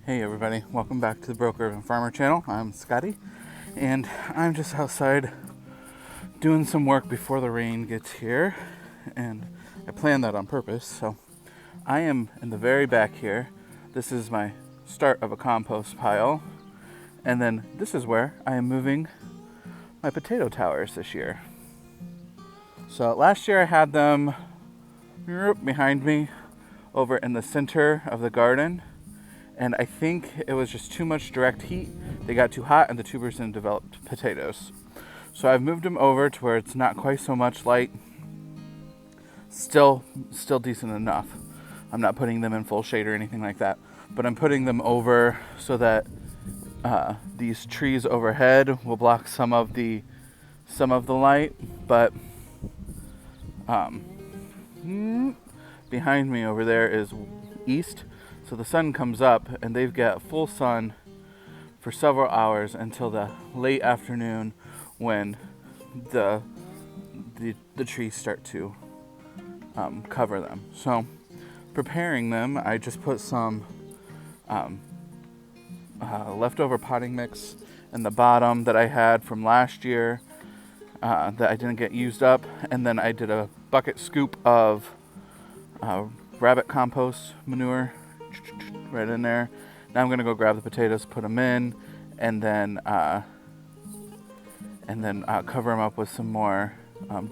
Hey everybody, welcome back to the Broker and Farmer channel. I'm Scotty, and I'm just outside doing some work before the rain gets here, and I planned that on purpose. So I am in the very back here. This is my start of a compost pile, and then this is where I am moving my potato towers this year. So last year I had them behind me over in the center of the garden, and I think it was just too much direct heat. They got too hot and the tubers didn't develop potatoes. So I've moved them over to where it's not quite so much light. Still decent enough. I'm not putting them in full shade or anything like that, but I'm putting them over so that these trees overhead will block some of the light, but behind me over there is east. So the sun comes up and they've got full sun for several hours until the late afternoon when the trees start to cover them. So preparing them, I just put some leftover potting mix in the bottom that I had from last year that I didn't get used up, and then I did a bucket scoop of rabbit compost manure right in there. Now I'm gonna go grab the potatoes, put them in, and then cover them up with some more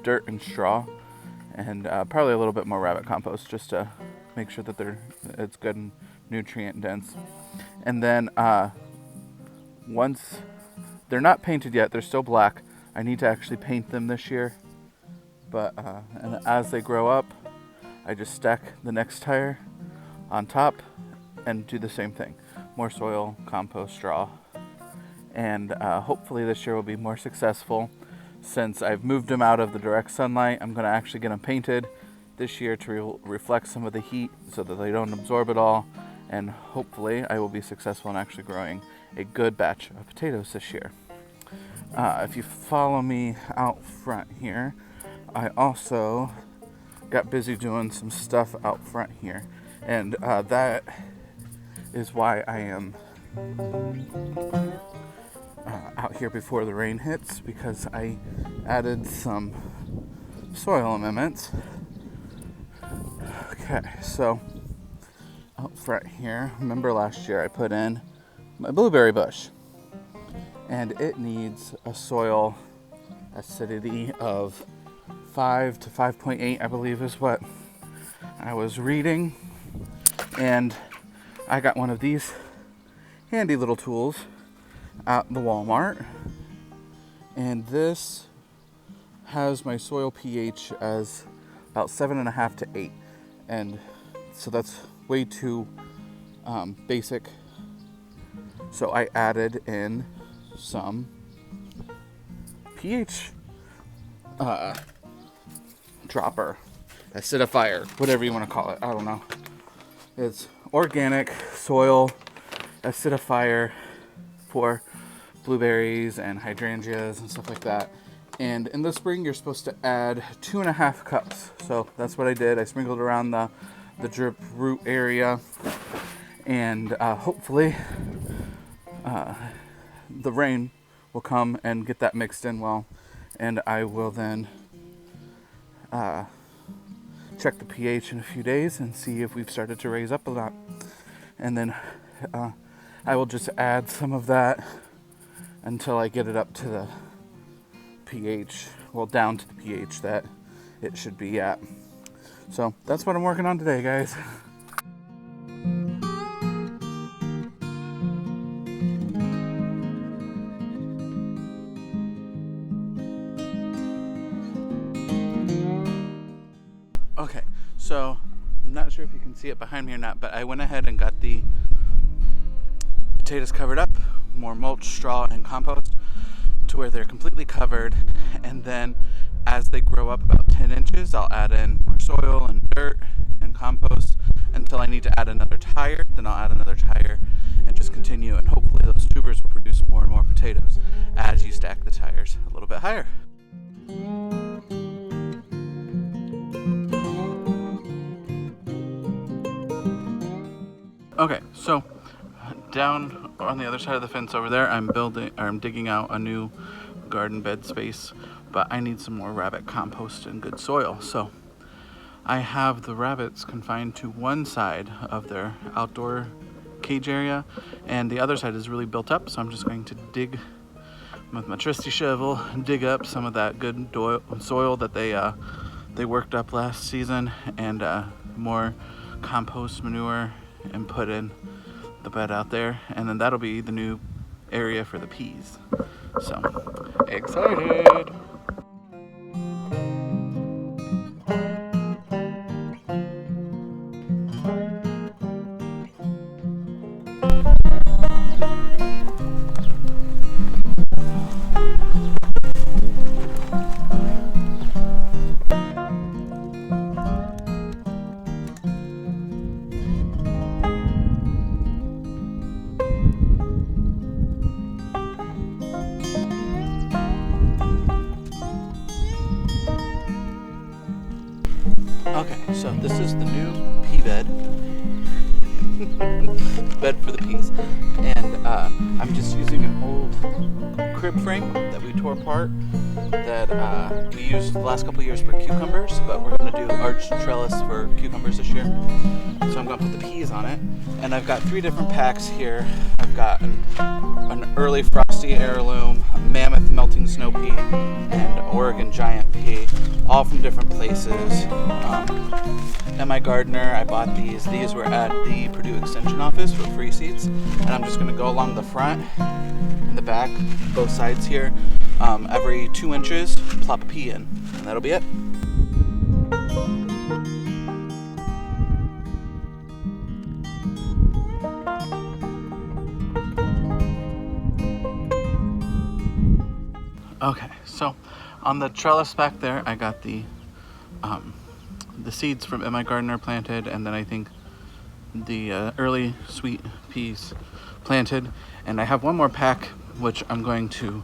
dirt and straw, and probably a little bit more rabbit compost just to make sure that it's good and nutrient dense. And then once they're not painted yet, they're still black. I need to actually paint them this year, but and as they grow up, I just stack the next tire on top and do the same thing. More soil, compost, straw. And hopefully this year will be more successful. Since I've moved them out of the direct sunlight, I'm going to actually get them painted this year to reflect some of the heat so that they don't absorb it all. And hopefully I will be successful in actually growing a good batch of potatoes this year. If you follow me out front here, I also got busy doing some stuff out front here. And that is why I am out here before the rain hits, because I added some soil amendments. Okay, so out front here, remember last year I put in my blueberry bush, and it needs a soil acidity of 5 to 5.8, I believe is what I was reading. And I got one of these handy little tools at the Walmart, and this has my soil pH as about 7.5 to 8, and so that's way too basic. So I added in some pH dropper, acidifier, whatever you want to call it. I don't know. It's organic soil acidifier for blueberries and hydrangeas and stuff like that. And in the spring, you're supposed to add 2.5 cups. So that's what I did. I sprinkled around the drip root area, and hopefully the rain will come and get that mixed in well. And I will then check the pH in a few days and see if we've started to raise up a lot. And then I will just add some of that until I get it up to the pH, well, down to the pH that it should be at. So that's what I'm working on today, guys. Okay, so I'm not sure if you can see it behind me or not, but I went ahead and got the potatoes covered up, more mulch, straw, and compost to where they're completely covered. And then as they grow up about 10 inches, I'll add in more soil and dirt and compost until I need to add another tire. Then I'll add another tire and just continue, and hopefully those tubers will produce more and more potatoes as you stack the tires a little bit higher. Okay, so down on the other side of the fence over there, I'm digging out a new garden bed space, but I need some more rabbit compost and good soil. So I have the rabbits confined to one side of their outdoor cage area, and the other side is really built up. So I'm just going to dig with my trusty shovel and dig up some of that good soil that they worked up last season, and more compost manure, and put in the bed out there, and then that'll be the new area for the peas. So excited. Okay, so this is the new pea bed. Bed for the peas. And I'm just using an old crib frame that we tore apart that we used the last couple years for cucumbers, but we're going to do arch trellis for cucumbers this year. So I'm going to put the peas on it. And I've got 3 different packs here. I've got an early frosty heirloom, a mammoth melting snow pea, and Oregon giant pea, all from different places. My gardener, I bought these. These were at the Purdue Extension office for free seeds, and I'm just going to go along the front and the back, both sides here. Every 2 inches, plop a pea in, and that'll be it. Okay, so on the trellis back there, I got the seeds from Emma Gardner planted, and then I think the early sweet peas planted. And I have one more pack, which we're going to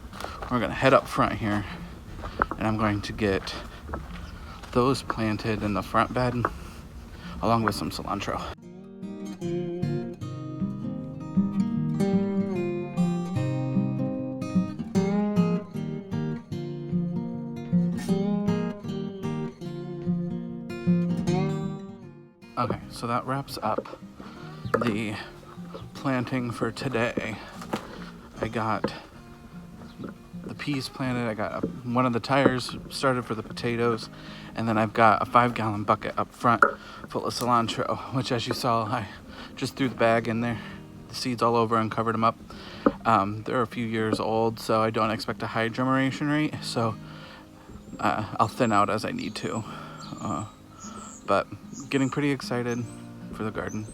head up front here, and I'm going to get those planted in the front bed, along with some cilantro. Okay, so that wraps up the planting for today. I got the peas planted, I got one of the tires started for the potatoes, and then I've got a 5-gallon bucket up front full of cilantro, which, as you saw, I just threw the bag in there, the seeds all over, and covered them up. They're a few years old, so I don't expect a high germination rate, so I'll thin out as I need to. But getting pretty excited for the garden.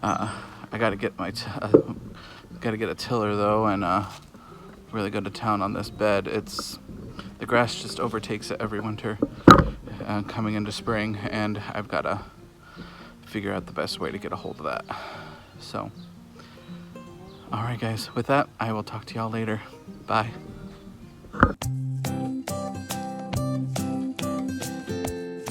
I gotta get a tiller though, and really go to town on this bed. The grass just overtakes it every winter, coming into spring, and I've gotta figure out the best way to get a hold of that. So, all right guys, with that, I will talk to y'all later. Bye.